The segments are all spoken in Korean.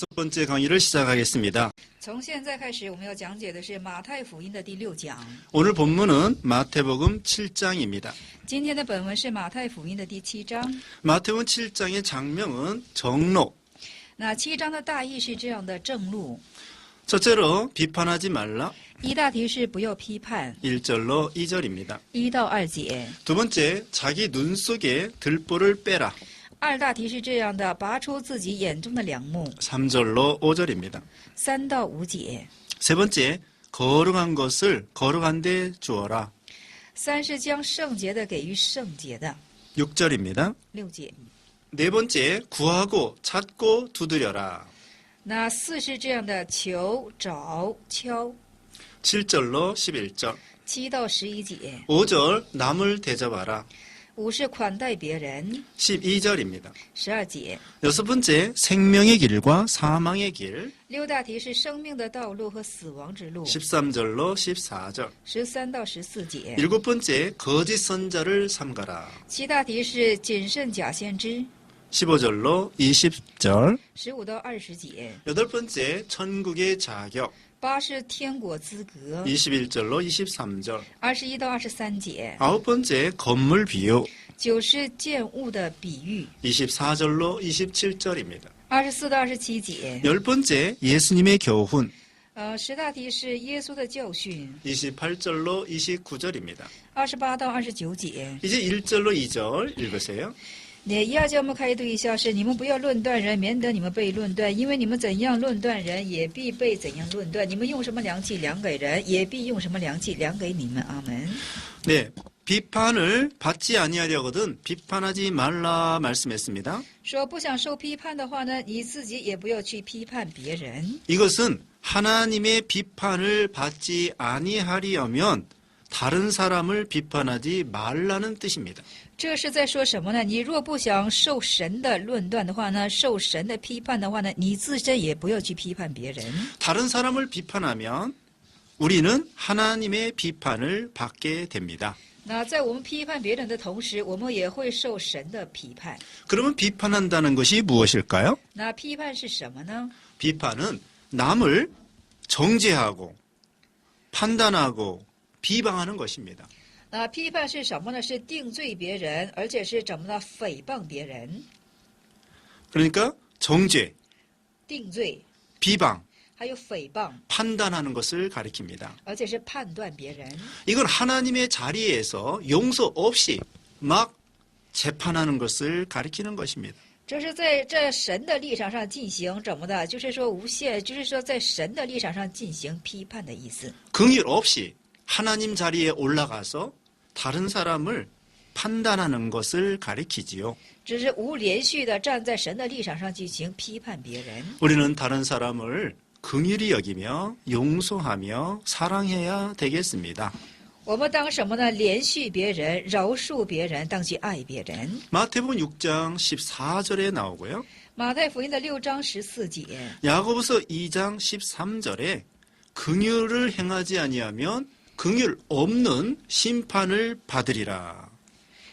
다섯 번째 강의를 시작하겠습니다. 从现在开始，我们要讲解的是马太福音的第6讲。 오늘 본문은 마태복음 7장입니다. 今天的本文是马太福音的第7章。 마태복음 7장의 장명은 정록. 那7章的大意是这样的：正路， 첫째로 비판하지 말라. 一大题是不要批判， 1절로 2절입니다. 1到2节； 두 번째, 자기 눈 속에 들보를 빼라. 二大题是这样的：拔出自己眼中的梁木， 3절로 5절입니다. 3到5节； 세 번째, 거룩한 것을 거룩한 데 주어라. 3是将圣洁的给予圣洁的， 6절입니다. 6节； 네 번째, 구하고 찾고 두드려라. 那4是这样的：求、找、敲， 7절로 11절. 7到11节； 5절, 남을 대접하라. 5是款待别人， 12절입니다. 12节； 여섯 번째, 생명의 길과 사망의 길. 6大题是生命的道路和死亡之路， 13절로 14절. 13到14节； 일곱 번째, 거짓 선자를 삼가라. 7大题是谨慎假先知， 15절로 20절. 15到20节； 여덟 번째, 천국의 자격. 8是天国资格， 21절로 23절. 21到23节； 아홉 번째, 건물 비유. 9是建物的比喻， 24절로 27절입니다. 24到27节； 열 번째, 예수님의 교훈. 10大题是耶稣的教训， 28절로 29절입니다. 28到29节。 이제 1절로 2절 읽으세요. 那1、2节我们开读一下是：你们不要论断人，免得你们被论断，因为你们怎样论断人，也必被怎样论断。你们用什么量器量给人，也必用什么量器量给你们。阿门。 네, 비판을 받지 아니하려거든 비판하지 말라 말씀했습니다. 说不想受批判的话呢，你自己也不要去批判别人。 이것은 하나님의 비판을 받지 아니하려면 다른 사람을 비판하지 말라는 뜻입니다. 这是在说什么呢？你若不想受神的论断的话呢，受神的批判的话呢，你自身也不要去批判别人。 다른 사람을 비판하면 우리는 하나님의 비판을 받게 됩니다. 那在我们批判别人的同时，我们也会受神的批判。 그러면 비판한다는 것이 무엇일까요? 那批判是什么呢？ 비판은 남을 정죄하고 판단하고 비방하는 것입니다. 那批判是什么呢？是定罪别人，而且是怎么呢？诽谤别人， 그러니까 정죄, 定罪， 비방, 还有诽谤， 판단하는 것을 가리킵니다. 而且是判断别人。 이건 하나님의 자리에서 용서 없이 막 재판하는 것을 가리키는 것입니다. 这是在这神的立场上进行怎么的？就是说无限，就是说在神的立场上进行批判的意思。 긍휼 없이 하나님 자리에 올라가서 다른 사람을 판단하는 것을 가리키지요. 只是无连续的站在神的立场上进行批判别人。 우리는 다른 사람을 긍휼히 여기며 용서하며 사랑해야 되겠습니다. 我们当什么呢？连续别人，饶恕别人，当去爱别人。 마태복음 6장 14절에 나오고요. 马太福音的6章14节， 야고보서 2장 13절에 긍휼을 행하지 아니하면 긍휼 없는 심판을 받으리라.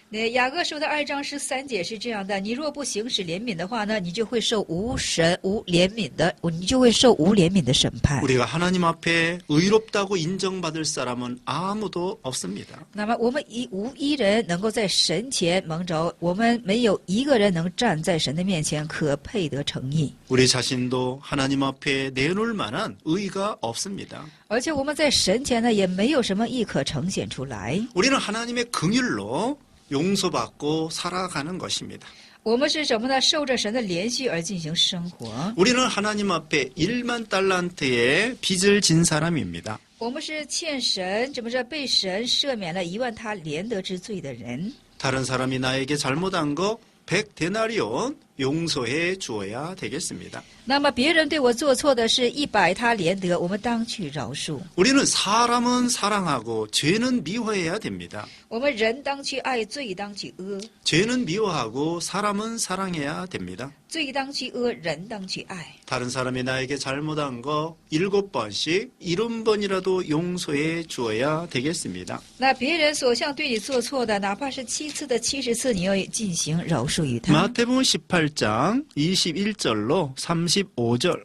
那雅各书的2章13节是这样的：你若不行使怜悯的话呢，你就会受无怜悯的审判。 우리가 하나님 앞에 의롭다고 인정받을 사람은 아무도 없습니다. 那么我们无一人能够在神前蒙着，我们没有一个人能站在神的面前可配得诚意。 우리 자신도 하나님 앞에 내놓을 만한 의가 없습니다. 而且我们在神前呢，也没有什么义可呈现出来。 우리는 하나님의 긍휼로 용서받고 살아가는 것입니다. 我们是什么呢？受着神的连续而进行生活。 우리는 하나님 앞에 1만 달란트의 빚을 진 사람입니다. 我们是欠神，怎么着被神赦免了1万他连得之罪的人。 다른 사람이 나에게 잘못한 거 100데나리온 용서해 주어야 되겠습니다. 那么别人对我做错的是100他连得，我们当去饶恕。 우리는 사람은 사랑하고 죄는 미워해야 됩니다. 我们人当去爱，罪当去恶。 죄는 미워하고 사람은 사랑해야 됩니다. 罪当去恶，人当去爱。 다른 사람이 나에게 잘못한 거 7번씩 70번이라도 용서해 주어야 되겠습니다. 那别人所向对你做错的，哪怕是7次的70次，你要进行饶恕于他。 마태복음 18 18장 21절로 35절.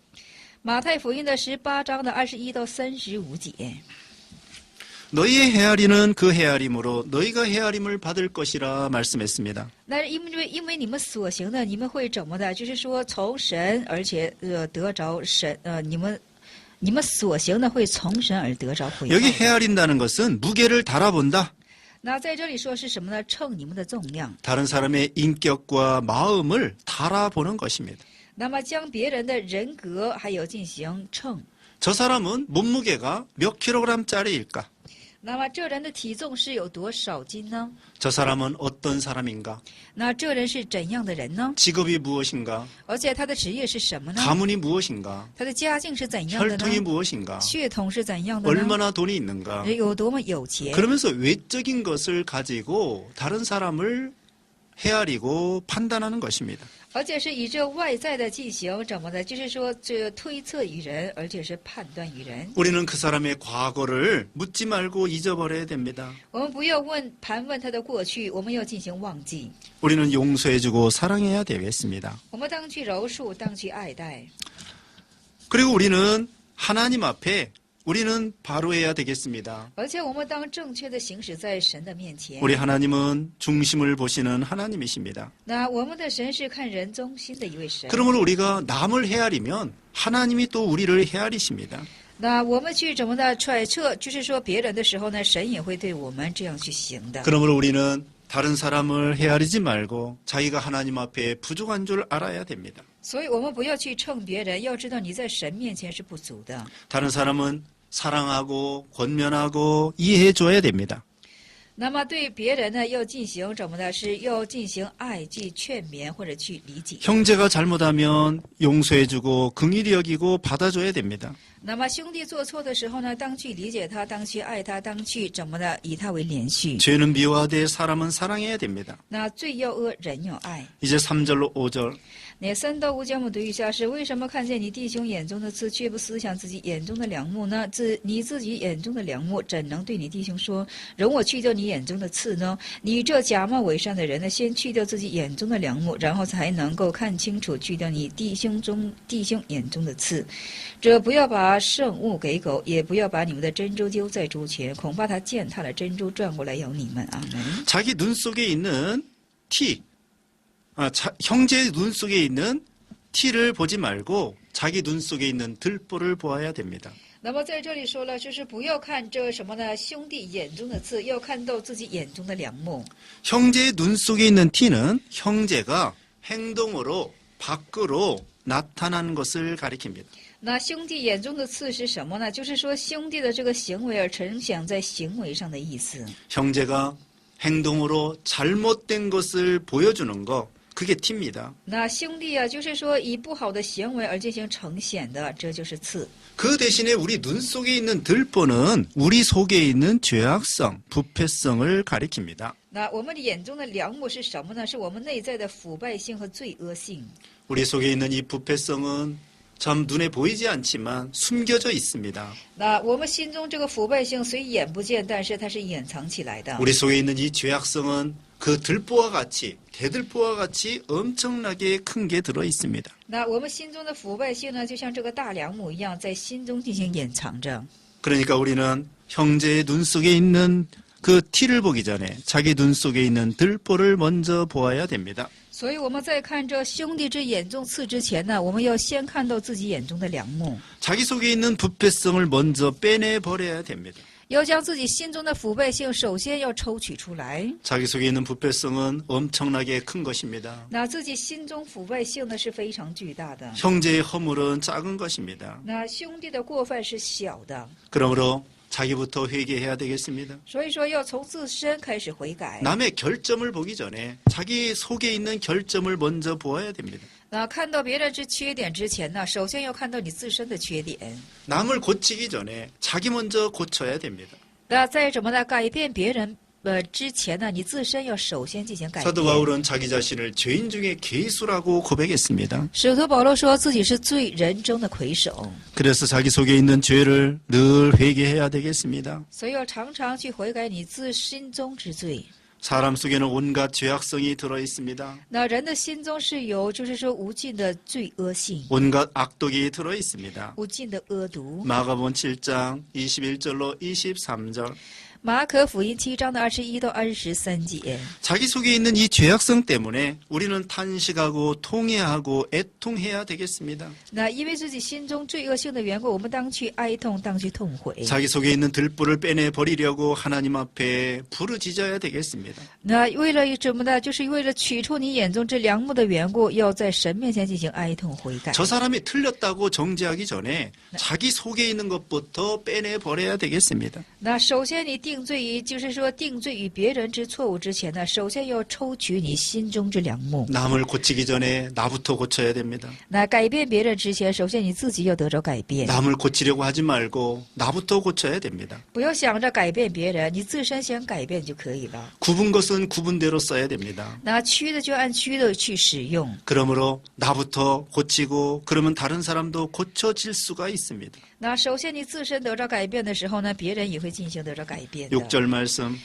马太福音的18章的21到35节。 너희의 헤아리는 그 헤아림으로 너희가 헤아림을 받을 것이라 말씀했습니다. 那是因为你们所行的，你们会怎么的？就是说从神，而且得着神，你们所行的会从神而得着回报。 여기 헤아린다는 것은 무게를 달아본다. 那在这里说是什么呢？称你们的重量。 다른 사람의 인격과 마음을 달아보는 것입니다. 那么将别人的人格还有进行称。 저 사람은 몸무게가 몇 킬로그램짜리일까? 那么这人的体重是有多少斤呢？ 저 사람은 어떤 사람인가? 那这人是怎样的人呢？ 직업이 무엇인가? 而且他的职业是什么呢？ 가문이 무엇인가? 他的家境是怎样的 혈통이 呢？ 무엇인가? 血统是怎样的呢？ 얼마나 돈이 있는가? 有多么有钱？ 그러면서 외적인 것을 가지고 다른 사람을 헤아리고 판단하는 것입니다. 而且是以这外在的进行怎么的？就是说这推测于人，而且是判断于人。 우리는 그 사람의 과거를 묻지 말고 잊어버려야 됩니다. 我们不要盘问他的过去，我们要进行忘记。 우리는 용서해주고 사랑해야 되겠습니다. 我们当去饶恕，当去爱戴。 그리고 우리는 하나님 앞에 우리는 바로 해야 되겠습니다. 而且我们当正确的行使在神的面前。 우리 하나님은 중심을 보시는 하나님이십니다. 那我们的神是看人中心的一位神。 그러므로 우리가 남을 헤아리면 하나님이 또 우리를 헤아리십니다. 那我们去怎么的揣测，就是说别人的时候呢，神也会对我们这样去行的。 그러므로 우리는 다른 사람을 헤아리지 말고 자기가 하나님 앞에 부족한 줄 알아야 됩니다. 所以我们不要去称别人，要知道你在神面前是不足的。 다른 사람은 사랑하고 권면하고 이해해 줘야 됩니다. 那么对别人呢，要进行怎么的？是要进行爱、去劝勉或者去理解。 형제가 잘못하면 용서해 주고 긍휼히 여기고 받아줘야 됩니다. 那么兄弟做错的时候呢，当去理解他，当去爱他，当去怎么的？以他为连续。 죄는 미워하되 사람은 사랑해야 됩니다. 那罪要恶，人要爱。 이제 3절로 5절. 那3到5节我们读一下是：为什么看见你弟兄眼中的刺，却不思想自己眼中的梁木呢？你自己眼中的梁木，怎能对你弟兄说：容我去掉你眼中的刺呢？你这假冒伪善的人呢，先去掉自己眼中的梁木，然后才能够看清楚去掉你弟兄眼中的刺。这不要把圣物给狗，也不要把你们的珍珠丢在猪前，恐怕他践踏了珍珠，转过来咬你们。阿门。 자기 눈 속에 있는 티, 형제의 눈 속에 있는 티를 보지 말고 자기 눈 속에 있는 들보를 보아야 됩니다. 那么在这里说了，就是不要看这什么呢？兄弟眼中的刺，要看到自己眼中的梁木。 형제의 눈 속에 있는 티는 형제가 행동으로 밖으로 나타난 것을 가리킵니다. 那兄弟眼中的刺是什么呢？就是说兄弟的这个行为而呈现在行为上的意思。 형제가 행동으로 잘못된 것을 보여주는 거, 그게 티입니다. 那兄弟啊，就是说以不好的行为而进行呈现的，这就是刺。 그 대신에 우리 눈 속에 있는 들보는 우리 속에 있는 죄악성, 부패성을 가리킵니다. 那我们的眼中的梁木是什么呢？是我们内在的腐败性和罪恶性。 우리 속에 있는 이 부패성은 참 눈에 보이지 않지만 숨겨져 있습니다. 那我们心中这个腐败性虽眼不见，但是它是掩藏起来的。 우리 속에 있는 이 죄악성은 그 들보와 같이, 대들보와 같이 엄청나게 큰 게 들어 있습니다. 那我们心中的腐败性呢，就像这个大梁木一样，在心中进行掩藏着。 그러니까 우리는 형제의 눈 속에 있는 그 티를 보기 전에 자기 눈 속에 있는 들보를 먼저 보아야 됩니다. 所以我们在看这兄弟之眼中刺之前呢，我们要先看到自己眼中的梁木， 자기 속에 있는 부패성을 먼저 빼내 버려야 됩니다. 要将自己心中的腐败性首先要抽取出来。 자기 속에 있는 부패성은 엄청나게 큰 것입니다. 那自己心中腐败性呢是非常巨大的， 형제의 허물은 작은 것입니다. 那兄弟的过犯是小的， 그러므로 자기부터 회개해야 되겠습니다. 所以说要从自身开始悔改。 남의 결점을 보기 전에 자기 속에 있는 결점을 먼저 보아야 됩니다. 那看到别人之缺点之前呢，首先要看到你自身的缺点。 남을 고치기 전에 자기 먼저 고쳐야 됩니다. 那在怎么的改变别人之前呢，你自身要首先进行改变。 사도 바울은 자기 자신을 죄인 중에 괴수라고 고백했습니다. 使徒保罗说自己是罪人中的魁首， 그래서 자기 속에 있는 죄를 늘 회개해야 되겠습니다. 所以要常常去悔改你自心中之罪。 사람 속에는 온갖 죄악성이 들어 있습니다. 那人的心中是有，就是说无尽的罪恶性， 온갖 악독이 들어 있습니다. 无尽的恶毒。 마가복음 7장 21절로 23절. 马可福音7章的21到23节。 자기 속에 있는 이 죄악성 때문에 우리는 탄식하고 통회하고 애통해야 되겠습니다. 那因为自己心中罪恶性的缘故，我们当去哀痛，当去痛悔。 자기 속에 있는 들불을 빼내 버리려고 하나님 앞에 부르짖어야 되겠습니다. 那为了什么呢？就是为了取出你眼中这梁木的缘故，要在神面前进行哀痛悔改。 저 사람이 틀렸다고 정죄하기 전에 자기 속에 있는 것부터 빼내 버려야 되겠습니다. 那首先你定罪于，就是说定罪于别人之错误之前呢，首先要抽取你心中之梁木。 남을 고치기 전에 나부터 고쳐야 됩니다. 那改变别人之前，首先你自己要得着改变。 남을 고치려고 하지 말고 나부터 고쳐야 됩니다. 不要想着改变别人，你自身先改变就可以了。 굽은 것은 굽은 대로 써야 됩니다. 那虚的就按虚的去使用。 그러므로 나부터 고치고 그러면 다른 사람도 고쳐질 수가 있습니다. 那首先你自身得着改变的时候呢，别人也会进行得着改变的。 6절 말씀.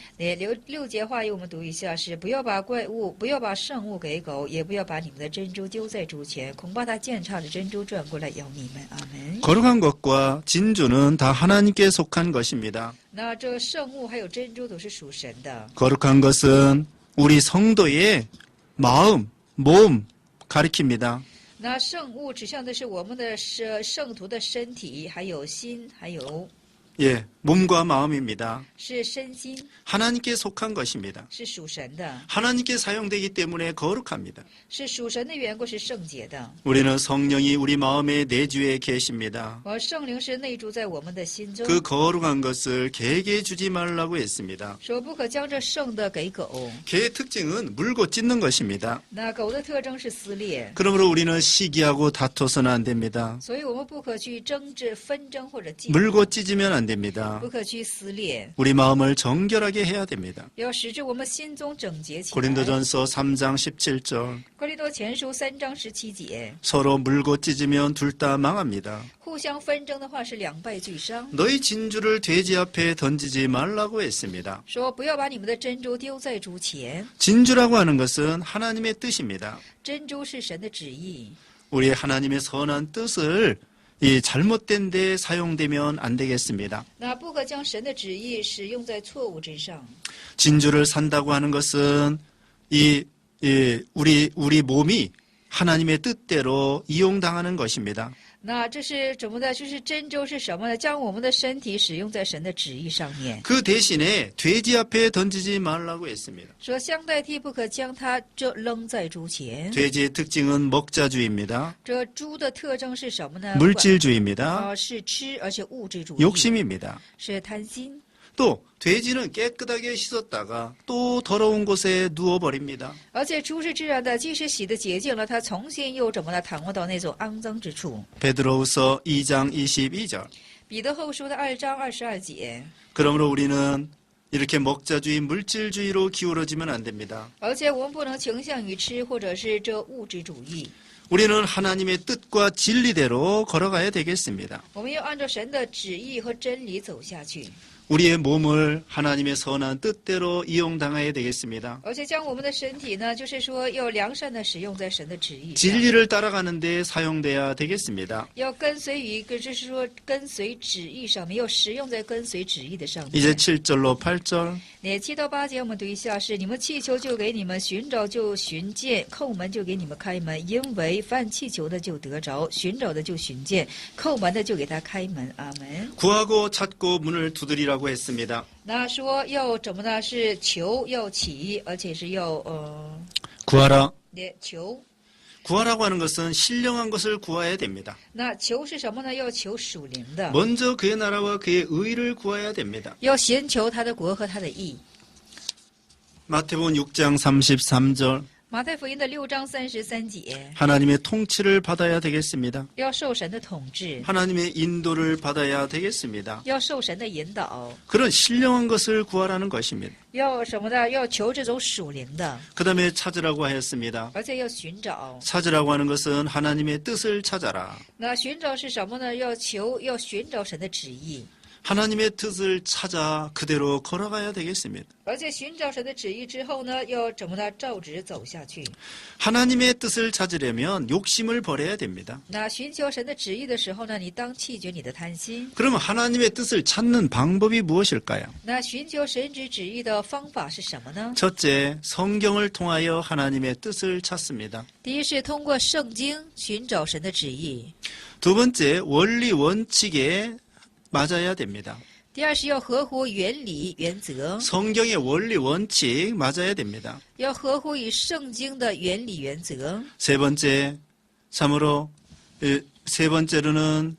六节话语我们读一下是：不要把怪物，不要把圣物给狗，也不要把你们的珍珠丢在猪前，恐怕它践踏着珍珠转过来咬你们。阿门。 거룩한 것과 진주는 다 하나님께 속한 것입니다. 那这圣物还有珍珠都是属神的。 거룩한 것은 우리 성도의 마음, 몸 가리킵니다. 那圣物指向的是我们的圣徒的身体，还有心，还有 예, 몸과 마음입니다. 是身心， 하나님께 속한 것입니다. 是属神的， 하나님께 사용되기 때문에 거룩합니다. 是属神的缘故是圣洁的。 우리는 성령이 우리 마음의 내주에 계십니다. 而圣灵是内住在我们的心中， 그 거룩한 것을 개에게 주지 말라고 했습니다. 说不可将这圣的给狗。 개의 특징은 물고 찢는 것입니다. 那狗的特征是撕裂， 그러므로 우리는 시기하고 다퉈서는 안 됩니다. 所以我们不可去争执、纷争或者竞 물고 찢으면 안 됩니다. 不可去撕裂， 우리 마음을 정결하게 해야 됩니다. 要使之我们心中整洁起来。 고린도전서 3장 17절. 哥林多前书3章17节， 서로 물고 찢으면 둘 다 망합니다. 互相纷争的话是两败俱伤。 너희 진주를 돼지 앞에 던지지 말라고 했습니다. 说不要把你们的珍珠丢在猪前， 진주라고 하는 것은 하나님의 뜻입니다. 珍珠是神的旨意。 우리 하나님의 선한 뜻을 이 잘못된 데 사용되면 안 되겠습니다. 那不可将神的旨意使用在错误之上。 진주를 산다고 하는 것은 우리 몸이 하나님의 뜻대로 이용당하는 것입니다. 那这是怎么的？就是珍珠是什么呢？将我们的身体使用在神的旨意上面。 그 대신에 돼지 앞에 던지지 말라고 했습니다. 说相代替不可将它这扔在猪前。 돼지의 특징은 먹자주의입니다. 这猪的特征是什么呢？ 물질주의입니다. 是吃，而且物质主义， 욕심입니다. 是贪心。 또 돼지는 깨끗하게 씻었다가 또 더러운 곳에 누워버립니다. 而且猪是这样的，即使洗的洁净了，它重新又怎么了？躺卧到那种肮脏之处。 베드로후서 2장 22절. 彼得后书的2章22节。 그러므로 우리는 이렇게 먹자주의, 물질주의로 기울어지면 안 됩니다. 而且我们不能倾向于吃，或者是这物质主义。 우리는 하나님의 뜻과 진리대로 걸어가야 되겠습니다. 我们要按照神的旨意和真理走下去。 우리의 몸을 하나님의 선한 뜻대로 이용당해야 되겠습니다. 而且将我们的身体呢，就是说要良善的使用在神的旨意上， 진리를 따라가는 데 사용돼야 되겠습니다. 要跟随于就是说跟随旨意上面，要使用在跟随旨意的上面。 이제 7절로 8절. 那7到8节我们读一下是：你们祈求就给你们，寻找就寻见，叩门就给你们开门。因为凡祈求的就得着，寻找的就寻见，叩门的就给他开门。阿门。 구하고 찾고 문을 두드리라고 했습니다. 那说要怎么呢？是求要起，而且是要구하라. 求。 구하라고 하는 것은 신령한 것을 구해야 됩니다. 那求是什么呢？要求属灵的， 먼저 그의 나라와 그의 의를 구해야 됩니다. 要先求他的国和他的义。 마태복음 6장 33절. 马太福音的6章33节， 하나님의 통치를 받아야 되겠습니다. 要受神的统治， 하나님의 인도를 받아야 되겠습니다. 要受神的引导， 그런 신령한 것을 구하라는 것입니다. 要什么呢？要求这种属灵的， 그 다음에 찾으라고 하였습니다. 而且要寻找。 찾으라고 하는 것은 하나님의 뜻을 찾아라. 那寻找是什么呢？要寻找神的旨意。 하나님의 뜻을 찾아 그대로 걸어가야 되겠습니다. 而且寻找神的旨意之后呢，要怎么的照直走下去？ 하나님의 뜻을 찾으려면 욕심을 버려야 됩니다. 那寻求神的旨意的时候呢，你当弃绝你的贪心。 그러면 하나님의 뜻을 찾는 방법이 무엇일까요? 那寻求神之旨意的方法是什么呢？ 첫째, 성경을 통하여 하나님의 뜻을 찾습니다. 第一是通过圣经寻找神的旨意， 두 번째, 원리 원칙에 맞아야 됩니다. 第二是要合乎原理原则， 성경의 원리 원칙 맞아야 됩니다. 要合乎于圣经的原理原则。 세 번째, 참으로 세 번째로는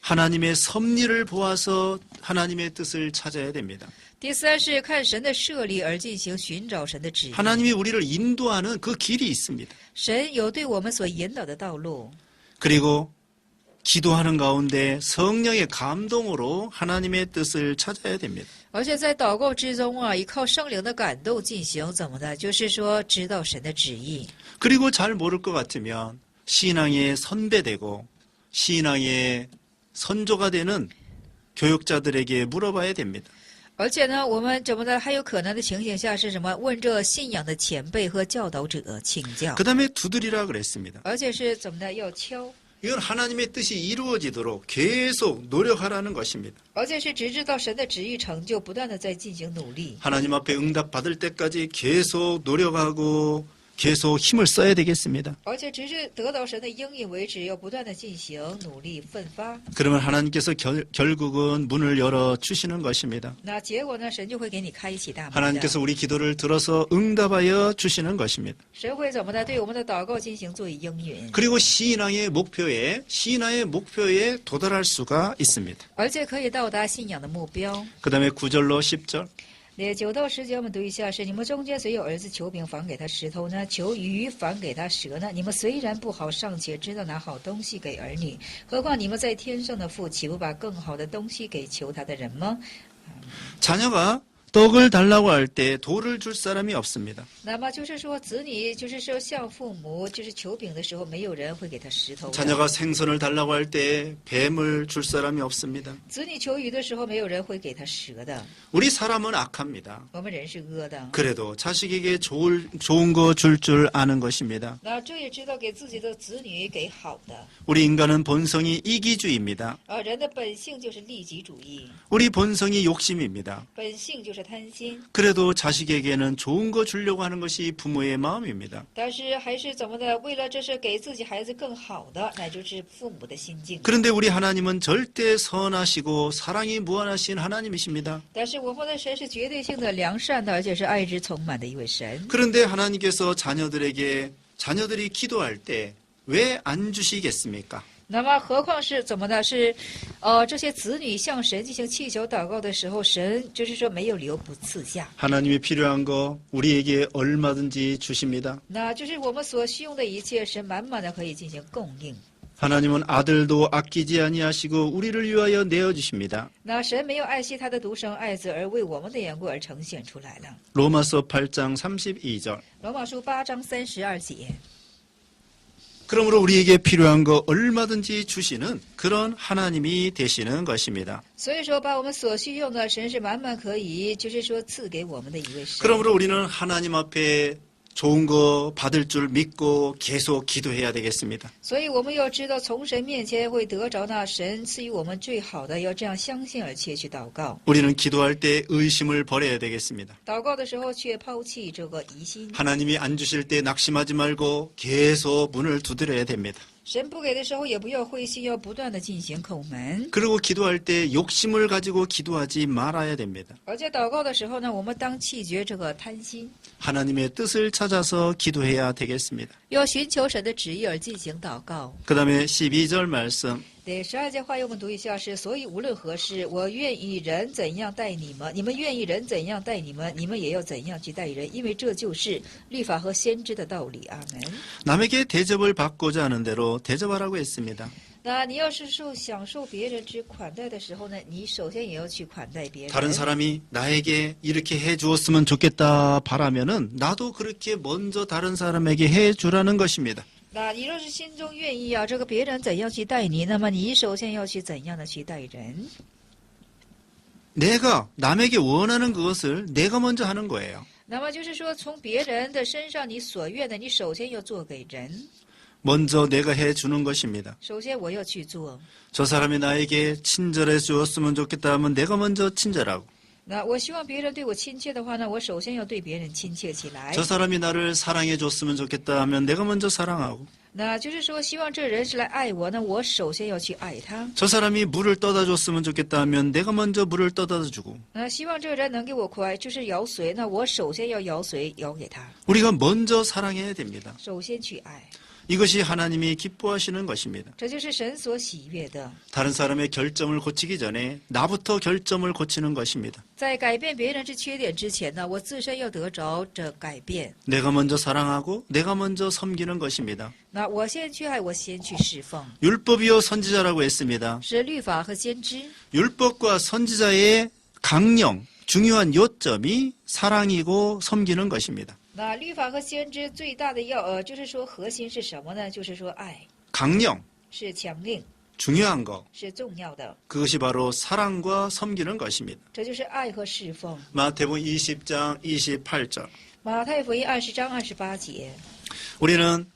하나님의 섭리를 보아서 하나님의 뜻을 찾아야 됩니다. 第三是看神的设立而进行寻找神的旨意。 하나님이 우리를 인도하는 그 길이 있습니다. 神有对我们所引导的道路， 그리고 기도하는 가운데 성령의 감동으로 하나님의 뜻을 찾아야 됩니다. 而且在祷告之中啊，依靠圣灵的感动进行，怎么的？就是说知道神的旨意。 그리고 잘 모를 것 같으면 신앙의 선배되고 신앙의 선조가 되는 교육자들에게 물어봐야 됩니다. 而且呢，我们怎么的？还有可能的情形下是什么？问这信仰的前辈和教导者请教。 그 다음에 두드리라 그랬습니다. 而且是怎么的？要敲， 이건 하나님의 뜻이 이루어지도록 계속 노력하라는 것입니다. 而且是直至到神的旨意成就，不断的在进行努力。 하나님 앞에 응답 받을 때까지 계속 노력하고 계속 힘을 써야 되겠습니다. 而且直至得到神的应允为止，要不断的进行努力奋发。 그러면 하나님께서 결국은 문을 열어 주시는 것입니다. 那结果呢？神就会给你开启大门的。 하나님께서 우리 기도를 들어서 응답하여 주시는 것입니다. 神会怎么的？对我们的祷告进行作为应允， 그리고 신앙의 목표에 도달할 수가 있습니다. 而且可以到达信仰的目标。 그 다음에 9절로 10절. 9到10节我们读一下：是你们中间谁有儿子求饼，反给他石头呢？求鱼，反给他蛇呢？你们虽然不好，尚且知道拿好东西给儿女，何况你们在天上的父，岂不把更好的东西给求他的人吗？ 자녀가 떡을 달라고 할 때 돌을 줄 사람이 없습니다. 那么就是说，子女就是说向父母就是求饼的时候，没有人会给他石头的。 자녀가 생선을 달라고 할 때 뱀을 줄 사람이 없습니다. 子女求鱼的时候，没有人会给他蛇的。 우리 사람은 악합니다. 我们人是恶的， 그래도 자식에게 좋은 거 줄 줄 아는 것입니다. 那这也知道给自己的子女给好的。 우리 인간은 본성이 이기주의입니다. 人的本性就是利己主义， 우리 본성이 욕심입니다. 本性就是贪心。 그래도 자식에게는 좋은 거 주려고 하는 것이 부모의 마음입니다. 但是还是怎么的？为了这是给自己孩子更好的，那就是父母的心境。 그런데 우리 하나님은 절대 선하시고 사랑이 무한하신 하나님이십니다. 但是我们的神是绝对性的良善的，而且是爱之充满的一位神。 그런데 하나님께서 자녀들이 기도할 때 왜 안 주시겠습니까? 那么何况是怎么的？是，这些子女向神进行祈求祷告的时候，神就是说没有留不赐下， 하나님이 필요한 거 우리에게 얼마든지 주십니다. 那就是我们所需用的一切，神满满的可以进行供应。 하나님은 아들도 아끼지 아니하시고 우리를 위하여 내어 주십니다. 那神没有爱惜他的独生爱子，而为我们的缘故而呈现出来了。 로마서 8장 32절. 罗马书8章32节。 그러므로 우리에게 필요한 거 얼마든지 주시는 그런 하나님이 되시는 것입니다. 所以说，把我们所需用的神是满满可以，就是说赐给我们的一位神。 그러므로 우리는 하나님 앞에 좋은 거 받을 줄 믿고 계속 기도해야 되겠습니다. 所以我们要知道，从神面前会得着那神赐予我们最好的，要这样相信而且去祷告。 우리는 기도할 때 의심을 버려야 되겠습니다. 祷告的时候却抛弃这个疑心。 하나님이 안 주실 때 낙심하지 말고 계속 문을 두드려야 됩니다. 神不给的时候也不要灰心，要不断的进行叩门。 그리고 기도할 때 욕심을 가지고 기도하지 말아야 됩니다. 而在祷告的时候呢，我们当弃绝这个贪心， 하나님의 뜻을 찾아서 기도해야 되겠습니다. 要寻求神的旨意而进行祷告。 그 다음에 12절 말씀. 第12节话，我们读一下是：所以无论何事，我愿意人怎样待你们，你们愿意人怎样待你们，你们也要怎样去待人，因为这就是律法和先知的道理。阿门。 남에게 대접을 받고자 하는 대로 대접하라고 했습니다. 那你要是享受别人之款待的时候呢，你首先也要去款待别人。 다른 사람이 나에게 이렇게 해주었으면 좋겠다 바라면은 나도 그렇게 먼저 다른 사람에게 해주라는 것입니다. 那你若是心中愿意啊，这个别人怎样去待你，那么你首先要去怎样的去待人。 내가 남에게 원하는 그것을 내가 먼저 하는 거예요. 那么就是说，从别人的身上你所愿的，你首先要做给人， 먼저 내가 해주는 것입니다. 首先我要去做。 저 사람이 나에게 친절해 주었으면 좋겠다 하면 내가 먼저 친절하고 那我希望别人对我亲切的话呢，我首先要对别人亲切起来。 저 사람이 나를 사랑해 줬으면 좋겠다 하면 내가 먼저 사랑하고 那就是说，希望这人是来爱我，那我首先要去爱他。 저 사람이 물을 떠다 줬으면 좋겠다 하면 내가 먼저 물을 떠다 주고 那希望这个人能给我快，就是舀水，那我首先要舀水舀给他， 우리가 먼저 사랑해야 됩니다. 首先去爱， 이것이 하나님이 기뻐하시는 것입니다. 这就是神所喜悦的。 다른 사람의 결점을 고치기 전에 나부터 결점을 고치는 것입니다. 在改变别人之缺点之前呢，我自身要得着这改变。 내가 먼저 사랑하고 내가 먼저 섬기는 것입니다. 那我先去爱，我先去侍奉， 율법이요 선지자라고 했습니다. 是律法和先知。 율법과 선지자의 강령, 중요한 요점이 사랑이고 섬기는 것입니다. 那律法和先知最大的就是说核心是什么呢？就是说爱 강령, 是强令， 중요한 것, 是重要的， 그것이 바로 사랑과 섬기는 것입니다. 这就是爱和侍奉。 마태복음 20장 28절. 马太福音20章28节。 우리는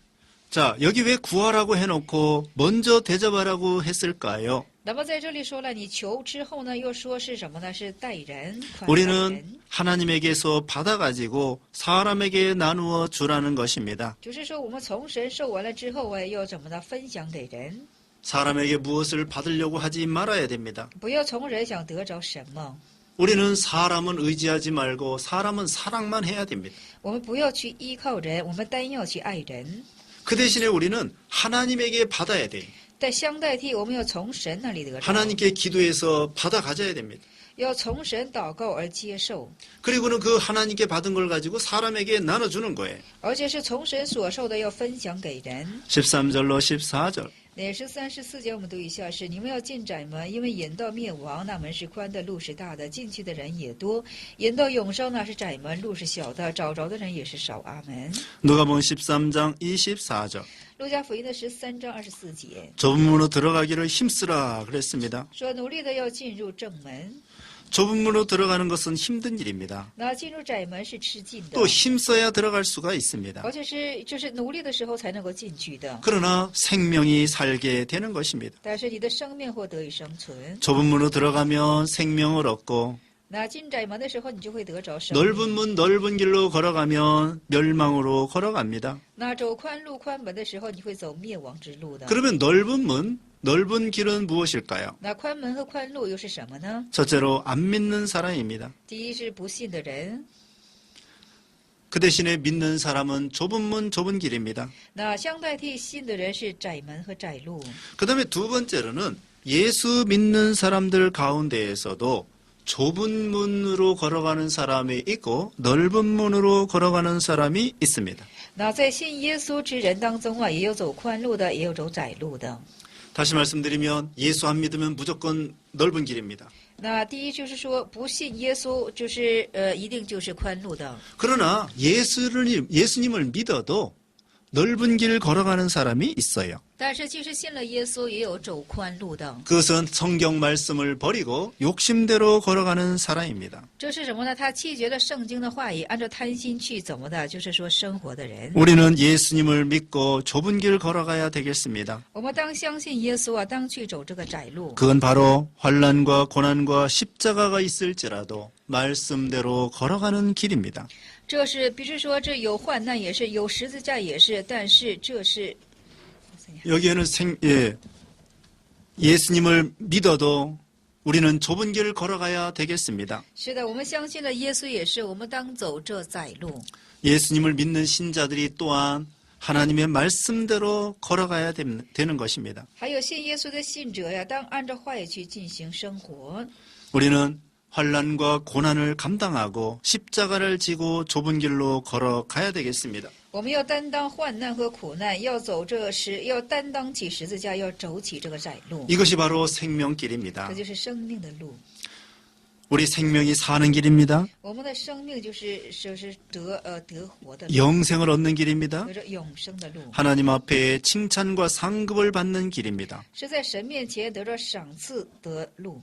자 여기 왜 구하라고 해놓고 먼저 대접하라고 했을까요? 那么在这里说了，你求之后呢，又说是什么呢？是待人，宽待 우리는 人， 하나님에게서 받아가지고 사람에게 나누어 주라는 것입니다. 就是说我们从神受完了之后，要怎么呢？分享给人， 사람에게 무엇을 받으려고 하지 말아야 됩니다. 不要从人想得着什么。 우리는 사람은 의지하지 말고 사람은 사랑만 해야 됩니다. 我们不要去依靠人，我们单要去爱人。 그 대신에 우리는 하나님에게 받아야 돼요. 但相代替，我们要从神那里得着， 하나님께 기도해서 받아 가져야 됩니다. 要从神祷告而接受， 그리고는 그 하나님께 받은 걸 가지고 사람에게 나눠주는 거예요. 而且是从神所受的要分享给人。 13절로 14절. 也是34节，我们读一下：是你们要进窄门，因为引到灭亡，那门是宽的，路是大的，进去的人也多；引到永生，那是窄门，路是小的，找着的人也是少。阿门。 누가복음 13장 24절. 路加福音的13章24节 좁은 문으로 들어가기를 힘쓰라 그랬습니다. 说，努力的要进入正门。 좁은 문으로 들어가는 것은 힘든 일입니다. 那进入窄门是吃劲的， 또 힘써야 들어갈 수가 있습니다. 而且就是努力的时候才能够进去的。 그러나 생명이 살게 되는 것입니다. 但是你的生命或得以生存。 좁은 문으로 들어가면 생명을 얻고 那进窄门的时候，你就会得着生命。 넓은 문 넓은 길로 걸어가면 멸망으로 걸어갑니다. 那走宽路宽门的时候，你会走灭亡之路的。 그러면 넓은 문, 넓은 길은 무엇일까요? 那宽门和宽路又是什么呢？ 첫째로 안 믿는 사람입니다. 第一是不信的人， 그 대신에 믿는 사람은 좁은 문, 좁은 길입니다. 那相代替信的人是窄门和窄路。 그 다음에 두 번째로는 예수 믿는 사람들 가운데에서도 좁은 문으로 걸어가는 사람이 있고 넓은 문으로 걸어가는 사람이 있습니다. 那在信耶稣之人当中也有走宽路的，也有走窄路的。 다시 말씀드리면 예수 안 믿으면 무조건 넓은 길입니다. 那第一就是说，不信耶稣就是一定就是宽路的。 그러나 예수님을 믿어도 넓은 길 걸어가는 사람이 있어요. 但是即使信了耶稣，也有走宽路的。 그것은 성경 말씀을 버리고 욕심대로 걸어가는 사람입니다. 这是什么呢？他弃绝了圣经的话语，按照贪心去怎么的？就是说生活的人。 우리는 예수님을 믿고 좁은 길 걸어가야 되겠습니다. 我们当相信耶稣啊，当去走这个窄路。 그건 바로 환난과 고난과 십자가가 있을지라도 말씀대로 걸어가는 길입니다. 这是必须说，这有患难也是，有十字架也是，但是这是 여기에는 예수님을 믿어도 우리는 좁은 길을 걸어가야 되겠습니다. 是的，我们相信了耶稣也是，我们当走这窄路。 예수님을 믿는 신자들이 또한 하나님의 말씀대로 걸어가야 되는 것입니다. 还有信耶稣的信者呀，当按照话语去进行生活。 우리는 환난과 고난을 감당하고 십자가를 지고 좁은 길로 걸어가야 되겠습니다. 我们要担当患难和苦难，要担当起十字架，要走起这个窄路。 이것이 바로 생명길입니다. 这就是生命的路。 우리 생명이 사는 길입니다. 我们的生命就是得活的路， 영생을 얻는 길입니다. 有着永生的路， 하나님 앞에 칭찬과 상급을 받는 길입니다. 是在神面前得着赏赐的路。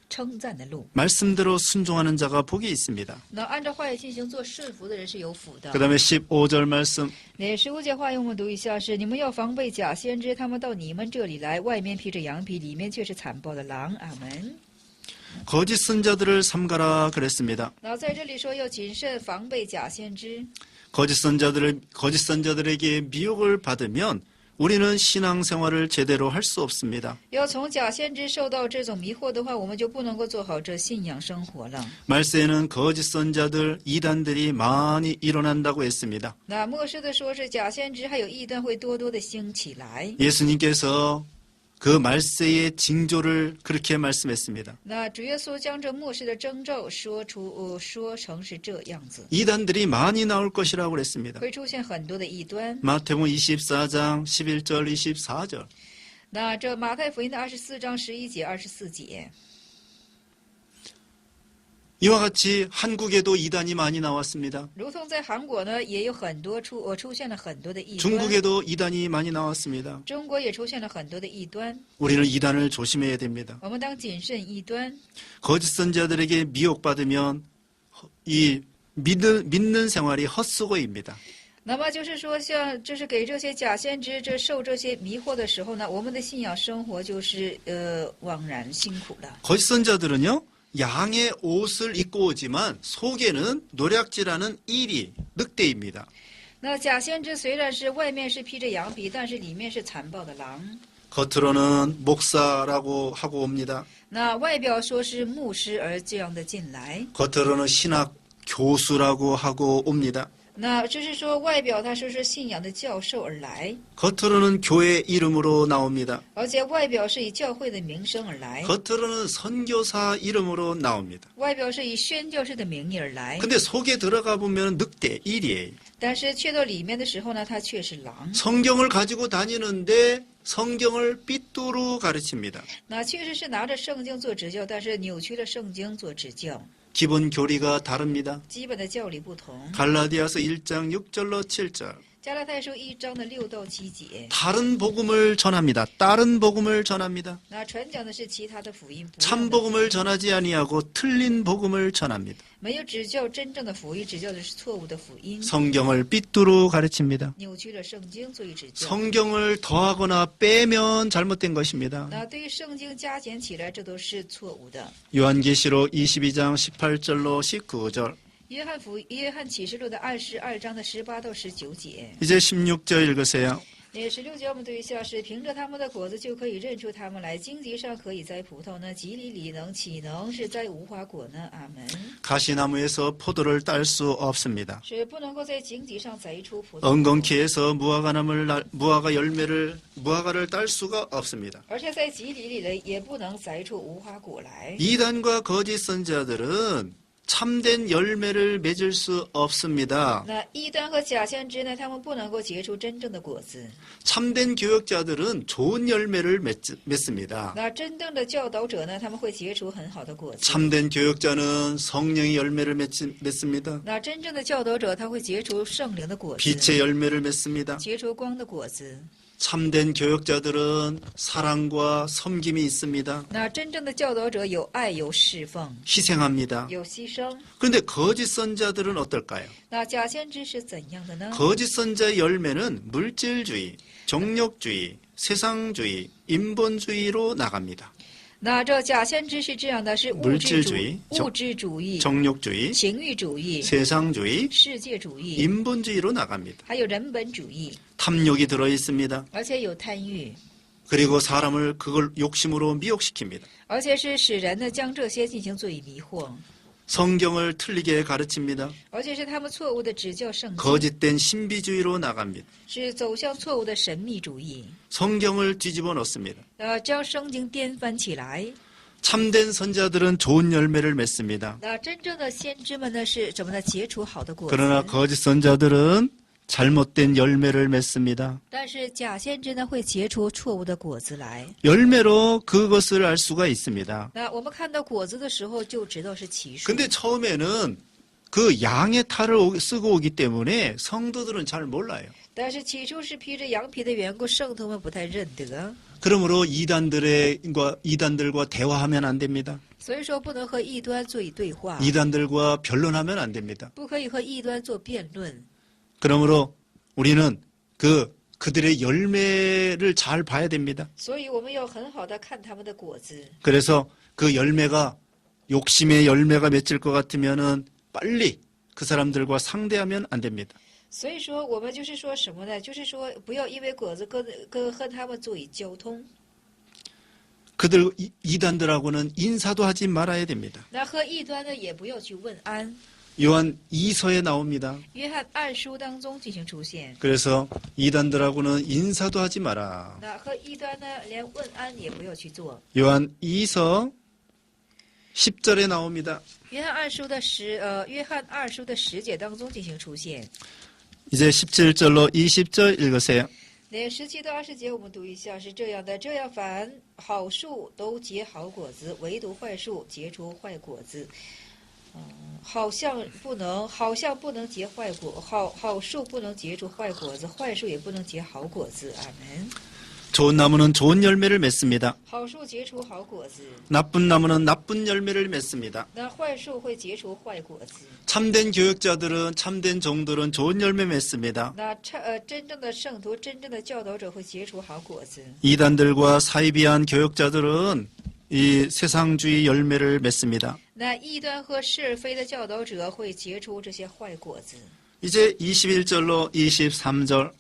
称赞的路。 말씀대로 순종하는 자가 복이 있습니다. 那按照话语进行做顺服的人是有福的。 그 다음에 15절 말씀. 那15节话用我们读一下是：你们要防备假先知，他们到你们这里来，外面披着羊皮，里面却是残暴的狼。阿门。 거짓 선자들을 삼가라 그랬습니다. 那在这里说要谨慎防备假先知。 거짓 선자들에게 미혹을 받으면 우리는 신앙생활을 제대로 할 수 없습니다. 要从假先知受到这种迷惑的话，我们就不能够做好这信仰生活了。 말세에는 거짓 선자들, 이단들이 많이 일어난다고 했습니다. 那末世的说是假先知还有异端会多多的兴起来。 예수님께서 그 말세의 징조를 그렇게 말씀했습니다. 那主耶稣将这末世的征兆说成是这样子， 이단들이 많이 나올 것이라고 그랬습니다. 会出现很多的异端。 마태복음 24장 11절 24절. 那这马太福音的24章11节、24节， 이와 같이 한국에도 이단이 많이 나왔습니다. 如同在韩国呢，也有很多出现了很多的异端。 중국에도 이단이 많이 나왔습니다. 中国也出现了很多的异端， 우리는 이단을 조심해야 됩니다. 我们当谨慎异端。 거짓 선자들에게 미혹받으면 이 믿는 생활이 헛수고입니다. 那么就是说，像就是给这些假先知受这些迷惑的时候呢，我们的信仰生活就是枉然辛苦了。 거짓 선자들은요, 양의 옷을 입고 오지만 속에는 노략질하는 일이 늑대입니다. 那假先知虽然是外面是披着羊皮，但是里面是残暴的狼。 겉으로는 목사라고 하고 옵니다. 那外表说是牧师而这样的进来， 겉으로는 신학 교수라고 하고 옵니다. 那就是说外表他说是信仰的教授而来， 겉으로는 교회 이름으로 나옵니다. 而且外表是以教会的名声而来， 겉으로는 선교사 이름으로 나옵니다. 外表是以宣教士的名义而来， 근데 속에 들어가 보면 늑대 일이에요. 但是去到里面的时候呢，他却是狼。 성경을 가지고 다니는데 성경을 삐뚤어 가르칩니다. 那确实是拿着圣经做指教，但是扭曲了圣经做指教， 기본 교리가 다릅니다. 基本的教理不同。 갈라디아서 1장 6절로 7절. 加拉太书1章的6到7节， 다른 복음을 전합니다. 다른 복음을 전합니다. 那传讲的是其他的福音，不一样 참 的 복음을 전하지 아니하고 틀린 복음을 전합니다. 没有指教真正的福音，指教的是错误的福音， 성경을 삐뚤어 가르칩니다. 扭曲了圣经作为指教。 성경을 더하거나 빼면 잘못된 것입니다. 那对于圣经加减起来，这都是错误的。 요한계시록 22장 18절로 19절. 约翰启示录的22章的18到19节。 이제 16절 읽으세요. 16节我们读一下是：凭着他们的果子就可以认出他们来。荆棘上可以摘葡萄呢，蒺藜里岂能是摘无花果呢？阿门。 가시나무에서 포도를 딸 수 없습니다. 是不能够在荆棘上摘出葡萄果， 엉겅퀴에서 무화과를 딸 수가 없습니다. 而且在蒺藜里呢，也不能摘出无花果来。 이단과 거짓 선자들은 참된 열매를 맺을 수 없습니다. 那异端和假先知呢，他们不能够结出真正的果子。 참된 교역자들은 좋은 열매를 맺습니다. 那真正的教导者呢，他们会结出很好的果子。 참된 교역자는 성령의 열매를 맺습니다. 那真正的教导者，他会结出圣灵的果子， 빛의 열매를 맺습니다. 结出光的果子。 참된 교역자들은 사랑과 섬김이 있습니다. 那真正的教导者有爱，有侍奉， 희생합니다. 有牺牲。 그런데 거짓 선자들은 어떨까요? 那假先知是怎样的呢？ 거짓 선자의 열매는 물질주의, 정욕주의, 세상주의, 인본주의로 나갑니다. 那这假先知是这样的，是物质主义、 정욕주의, 情欲主义、 세상주의, 世界主义， 인본주의로 나갑니다. 还有人本主义， 탐욕이 들어 있습니다. 而且有贪欲， 그리고 사람을 그걸 욕심으로 미혹시킵니다. 而且是使人呢将这些进行罪迷惑， 성경을 틀리게 가르칩니다. 而且是他们错误的指教圣经， 거짓된 신비주의로 나갑니다. 是走向错误的神秘主义， 성경을 뒤집어 놓습니다. 将圣经颠翻起来。 참된 선자들은 좋은 열매를 맺습니다. 那真正的先知们呢是怎么呢？结出好的果子。 그러나 거짓 선자들은 잘못된 열매를 맺습니다. 但是假先知呢会结出错误的果子来。 열매로 그것을 알 수가 있습니다. 那我们看到果子的时候就知道是奇数。 근데 처음에는 그 양의 탈을 쓰고 오기 때문에 성도들은 잘 몰라요. 但是起初是披着羊皮的缘故，圣徒们不太认得， 그러므로 이단들과 대화하면 안 됩니다. 所以说不能和异端做一对话， 이단들과 변론하면 안 됩니다. 不可以和异端做辩论。 그러므로 우리는 그들의 열매를 잘 봐야 됩니다. 所以我们要很好的看他们的果子。 그래서 그 열매가 욕심의 열매가 맺힐 것 같으면은 빨리 그 사람들과 상대하면 안 됩니다. 所以说，我们就是说什么呢？就是说，不要因为果子和他们做以交通。 그들 이단들하고는 인사도 하지 말아야 됩니다. 那和异端呢，也不要去问安。 요한 2서에 나옵니다. 约翰二书当中进行出现。 그래서 이단들하고는 인사도 하지 마라. 那和异端呢，连问安也不要去做。 요한 2서 10절에 나옵니다. 约翰二书的10节当中进行出现。 이제 17절로 20절 읽으세요. 那17到20节我们读一下，是这样的：这样，凡好树都结好果子，唯独坏树结出坏果子。好像不能结坏果，好树不能结出坏果子，坏树也不能结好果子。阿门。 좋은 나무는 좋은 열매를 맺습니다. 好树结出好果子， 나쁜 나무는 나쁜 열매를 맺습니다. 那坏树会结出坏果子。 참된 교육자들은 참된 종들은 좋은 열매 맺습니다. 那真正的圣徒、真正的教导者会结出好果子。 이단들과 사이비한 교육자들은 이 세상주의 열매를 맺습니다. 那异端和是非的教导者会结出这些坏果子。 이제 21절로 23절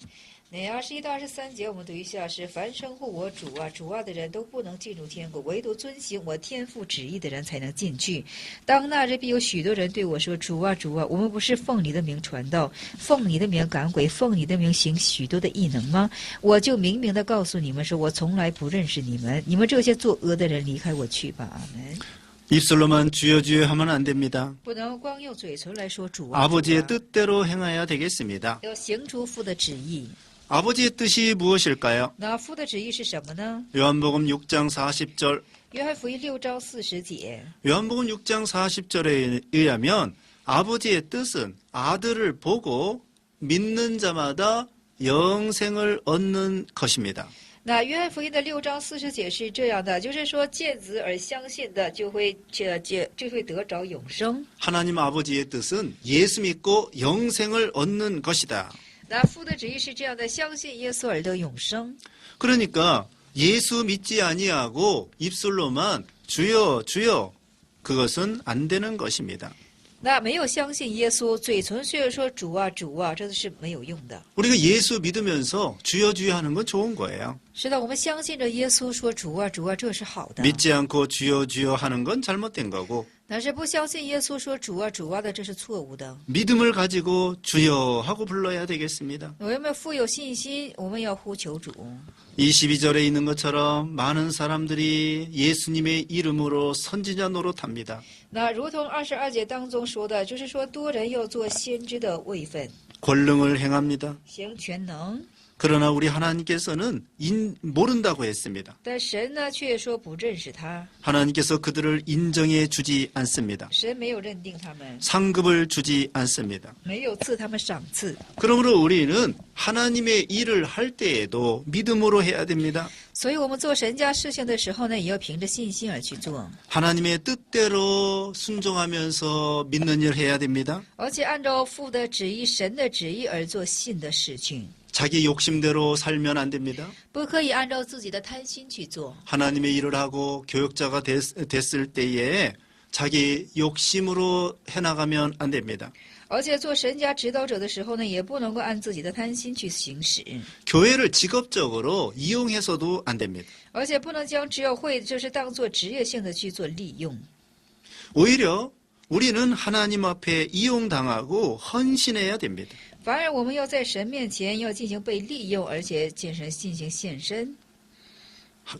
那21到23节我们读一下，是凡称呼我主啊的人都不能进入天国，唯独遵行我天父旨意的人才能进去。当那日必有许多人对我说：主啊，我们不是奉你的名传道，奉你的名赶鬼，奉你的名行许多的异能吗？我就明明的告诉你们说，我从来不认识你们，你们这些作恶的人，离开我去吧。阿门。 입술로만 주여 주여 하면 안 됩니다. 不能光用嘴唇来说主啊， 아버지의 뜻대로 행해야 되겠습니다. 要行出父的旨意。 아버지의 뜻이 무엇일까요? 那父的旨意是什么呢？ 요한복음 6장 40절 约翰福音6章40节。 요한복음 6장 40절에 의하면 아버지의 뜻은 아들을 보고 믿는 자마다 영생을 얻는 것입니다. 那约翰福音的6章40节是这样的，就是说见子而相信的就会得着永生。 하나님 아버지의 뜻은 예수 믿고 영생을 얻는 것이다. 那父的旨意是这样的，相信耶稣而得永生。 그러니까 예수 믿지 아니하고 입술로만 주여 주여 그것은 안 되는 것입니다. 那没有相信耶稣，嘴唇却说主啊，这是没有用的。 우리가 예수 믿으면서 주여 주여 하는 건 좋은 거예요. 是的，我们相信着耶稣说主啊，这是好的。 믿지 않고 주여 주여 하는 건 잘못된 거고 但是不相信耶稣说主啊的，这是错误的。 믿음을 가지고 주여 하고 불러야 되겠습니다. 我们富有信心，我们要呼求主。 22절에 있는 것처럼 많은 사람들이 예수님의 이름으로 선지자 노릇합니다. 那如同22节当中说的，就是说多人要做先知的位分， 권능을 행합니다. 行全能。 그러나 우리 하나님께서는 모른다고 했습니다. 但神呢，却说不认识他， 하나님께서 그들을 인정해 주지 않습니다. 神没有认定他们， 상급을 주지 않습니다. 没有赐他们赏赐。 그러므로 우리는 하나님의 일을 할 때에도 믿음으로 해야 됩니다. 所以我们做神家事情的时候呢，也要凭着信心而去做， 하나님의 뜻대로 순종하면서 믿는 일 해야 됩니다. 而且按照父的旨意、神的旨意而做信的事情， 자기 욕심대로 살면 안 됩니다. 不可以按照自己的贪心去做。 하나님의 일을 하고 교역자가 됐을 때에 자기 욕심으로 해나가면 안 됩니다. 而且做神家指导者的时候呢，也不能够按自己的贪心去行使， 교회를 직업적으로 이용해서도 안 됩니다. 而且不能将职业会就是当做职业性的去做利用。 오히려 우리는 하나님 앞에 이용당하고 헌신해야 됩니다. 反而我们要在神面前要进行被利用，而且进行献身。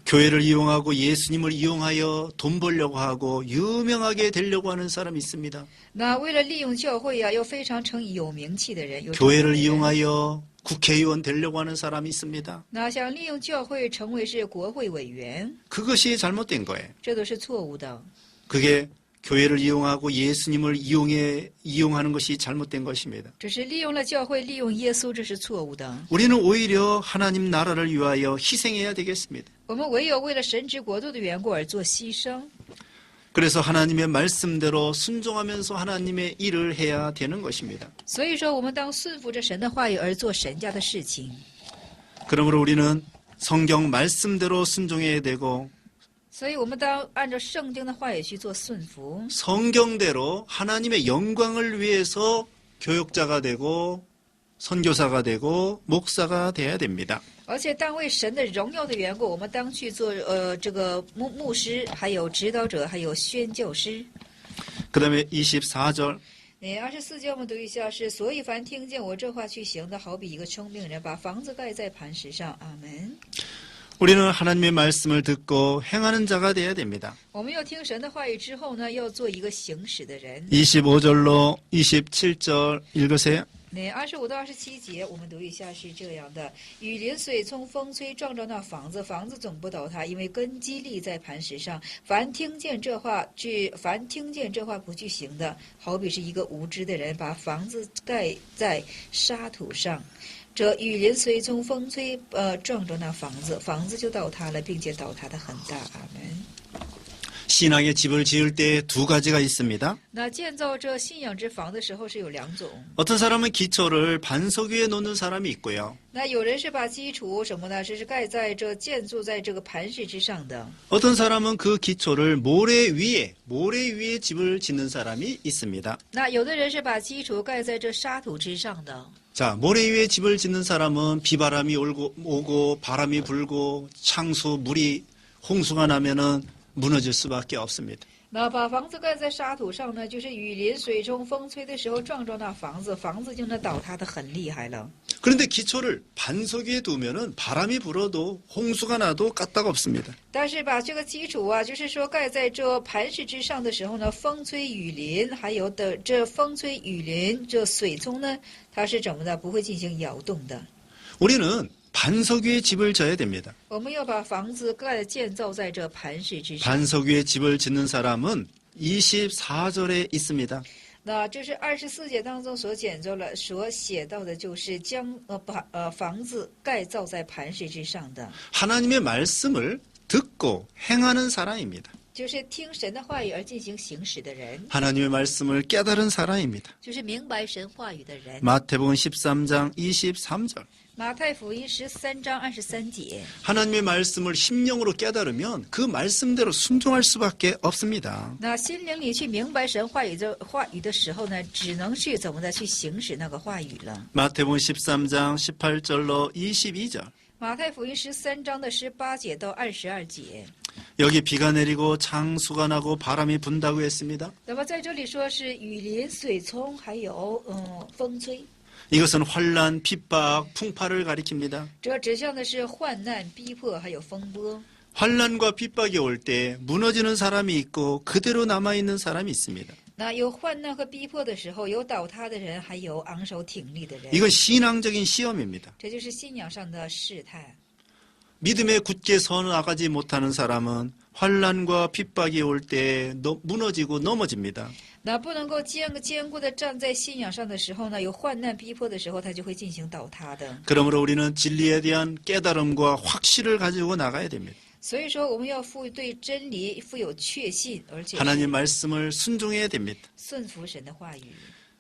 교회를 이용하고 예수님을 이용하여 돈 벌려고 하고 유명하게 되려고 하는 사람이 있습니다. 那为了利用教会呀，要非常成有名气的人，有 교회를 成名的人 이용하여 국회의원 되려고 하는 사람이 있습니다. 那想利用教会成为是国会委员， 그것이 잘못된 거예요. 这都是错误的。 그게 교회를 이용하고 예수님을 이용하는 것이 잘못된 것입니다. 只是利用了教会，利用耶稣，这是错误的。 우리는 오히려 하나님 나라를 위하여 희생해야 되겠습니다. 我们唯有为了神之国度的缘故而做牺牲。 그래서 하나님의 말씀대로 순종하면서 하나님의 일을 해야 되는 것입니다. 所以说，我们当顺服着神的话语而做神家的事情。 그러므로 우리는 성경 말씀대로 순종해야 되고 所以我们当按照圣经的话语去做顺服， 성경대로 하나님의 영광을 위해서 교육자가 되고 선교사가 되고 목사가 돼야 됩니다. 而且当为神的荣耀的缘故，我们当去做这个牧师，还有指导者，还有宣教师。 그 다음에 24절 24节我们读一下是，所以凡听见我这话去行的，好比一个聪明人把房子盖在磐石上。阿门。 우리는 하나님의 말씀을 듣고 행하는 자가 돼야 됩니다. 我们要听神的话语之后呢，要做一个行使的人。 25절로 27절 읽으세요. 25到27节，我们读一下是这样的：雨淋水冲，风吹，撞着那房子，房子总不倒塌，因为根基立在磐石上。凡听见这话不去行的，好比是一个无知的人把房子盖在沙土上。这雨淋水冲，风吹，撞着那房子，房子就倒塌了，并且倒塌的很大。阿门。 신앙의 집을 지을 때 두 가지가 있습니다. 那建造这信仰之房的时候是有两种。 어떤 사람은 기초를 반석 위에 놓는 사람이 있고요. 那有人是把基础什么呢？这是盖在这建筑在这个磐石之上的。 어떤 사람은 그 기초를 모래 위에 집을 짓는 사람이 있습니다. 那有的人是把基础盖在这沙土之上的。 자, 모래 위에 집을 짓는 사람은 비바람이 오고 바람이 불고 창수 물이 홍수가 나면은 무너질 수밖에 없습니다. 那把房子盖在沙土上呢，就是雨淋、水冲、风吹的时候撞着那房子，房子就能倒塌的很厉害了。 그런데 기초를 반석 위에 두면은 바람이 불어도 홍수가 나도 까딱없습니다. 但是把这个基础啊，就是说盖在这磐石之上的时候呢，风吹雨淋，还有的这风吹雨淋，这水冲呢，它是怎么的？不会进行摇动的。 우리는 반석 위에 집을 져야 됩니다. 我们要把房子建造在这磐石之上。 반석 위에 집을 짓는 사람은 24절에 있습니다. 那这是24节当中所写到的，就是将房子盖造在磐石之上的， 하나님의 말씀을 듣고 행하는 사람입니다. 就是听神的话语而进行行使的人， 하나님의 말씀을 깨달은 사람입니다. 就是明白神话语的人。 마태복음 13장 23절 马太福音13章23节， 하나님의 말씀을 심령으로 깨달으면 그 말씀대로 순종할 수밖에 없습니다. 那心灵里去明白神话语的时候呢，只能去怎么的去行使那个话语了。 마태복음 13장 18절로 22절 马太福音13章的18节到22节。 여기 비가 내리고 창수가 나고 바람이 분다고 했습니다. 那么在这里说是雨淋、水冲，还有风吹。 이것은 환란, 핍박, 풍파를 가리킵니다. 这指向的是患难、逼迫，还有风波。 환란과 핍박이 올 때 무너지는 사람이 있고 그대로 남아있는 사람이 있습니다. 那有患难和逼迫的时候，有倒塌的人，还有昂首挺立的人。 이건 신앙적인 시험입니다. 这就是信仰上的试探。 믿음에 굳게 서 나가지 못하는 사람은 환란과 핍박이 올 때 무너지고 넘어집니다. 那不能够坚固的站在信仰上的时候呢，有患难逼迫的时候，他就会进行倒塌的。 그러므로 우리는 진리에 대한 깨달음과 확신을 가지고 나가야 됩니다. 所以说，我们要对真理富有确信，而且 하나님 말씀을 순종해야 됩니다. 顺服神的话语。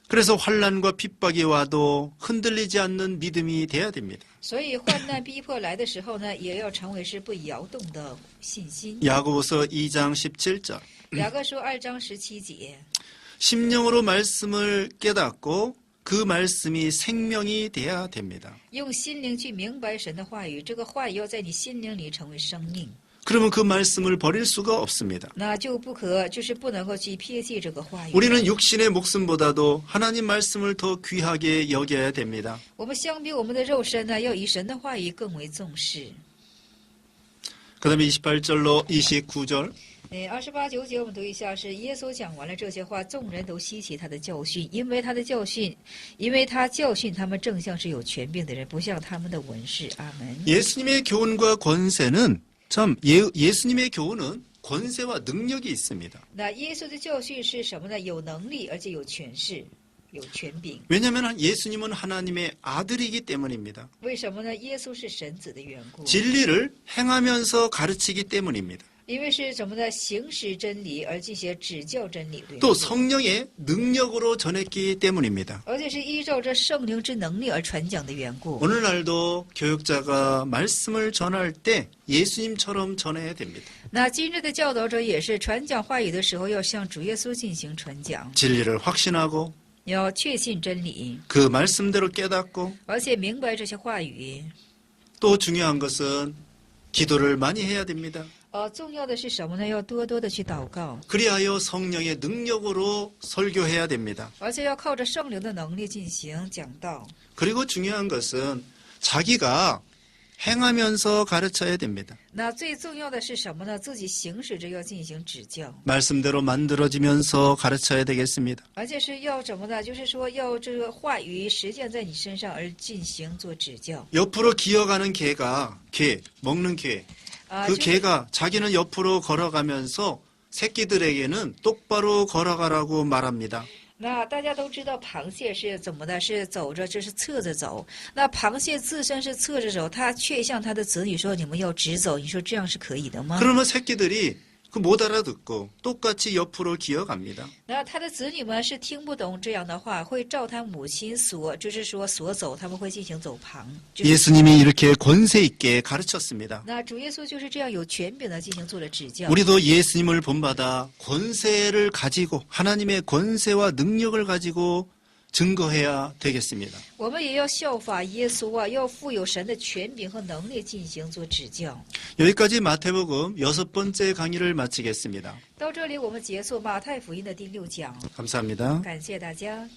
그래서 환란과 핍박이 와도 흔들리지 않는 믿음이 돼야 됩니다. 所以患难逼迫来的时候呢，也要成为是不摇动的信心。 야고보서 2장 17절 雅各书2章17节。 심령으로 말씀을 깨닫고 그 말씀이 생명이 돼야 됩니다. 用心灵去明白神的话语，这个话语要在你心灵里成为生命， 그러면 그 말씀을 버릴 수가 없습니다. 那就不能够去撇弃这个话语。 우리는 육신의 목숨보다도 하나님 말씀을 더 귀하게 여겨야 됩니다. 我们相比我们的肉身呢，要以神的话语更为重视。 그 다음에 28절로 29절 28、9节我们读一下，是耶稣讲完了这些话，众人都稀奇他的教训，因为他教训他们正像是有权柄的人，不像他们的文士。阿门。 예수님의 교훈과 권세는 예수님의 교훈은 권세와 능력이 있습니다. 那耶稣的教训是什么呢？有能力，而且有权势，有权柄。 왜냐하면 예수님은 하나님의 아들이기 때문입니다. 为什么呢？耶稣是神子的缘故。 진리를 행하면서 가르치기 때문입니다. 因为是怎么的行使真理而进行指教真理，对吗？ 또 성령의 능력으로 전했기 때문입니다. 而且是依照这圣灵之能力而传讲的缘故。 오늘날도 교육자가 말씀을 전할 때 예수님처럼 전해야 됩니다. 那今日的教导者也是传讲话语的时候，要向主耶稣进行传讲， 진리를 확신하고 要确信真理， 그 말씀대로 깨닫고 而且明白这些话语。 또 중요한 것은 기도를 많이 해야 됩니다. 重要的是什么呢？要多多的去祷告， 그리하여 성령의 능력으로 설교해야 됩니다. 而且要靠着圣灵的能力进行讲道。 그리고 중요한 것은 자기가 행하면서 가르쳐야 됩니다. 那最重要的是什么呢？自己行使着要进行指教， 말씀대로 만들어지면서 가르쳐야 되겠습니다. 而且是要什么呢？就是说要这个话语实践在你身上而进行做指教。 옆으로 기어가는 개가 먹는 개. 啊， 그 就是 개가 자기는 옆으로 걸어가면서 새끼들에게는 똑바로 걸어가라고 말합니다. 那大家都知道螃蟹是怎么的？是走着，这是侧着走。那螃蟹自身是侧着走，它却向它的子女说：“你们要直走。”你说这样是可以的吗？ 그러면 새끼들이 그 못 알아듣고 똑같이 옆으로 기어갑니다. 那他的子女们是听不懂这样的话，会照他母亲所，就是说所走，他们会进行走旁。就是 예수님이 이렇게 권세 있게 가르쳤습니다. 那主耶稣就是这样有权柄的进行做了指教。 우리도 예수님을 본받아 권세를 가지고 하나님의 권세와 능력을 가지고 증거해야 되겠습니다. 我们也要效法耶稣啊，要富有神的权柄和能力进行做指教。 여기까지 마태복음 6번째 강의를 마치겠습니다. 到这里，我们结束马太福音的第6讲。 감사합니다. 感谢大家。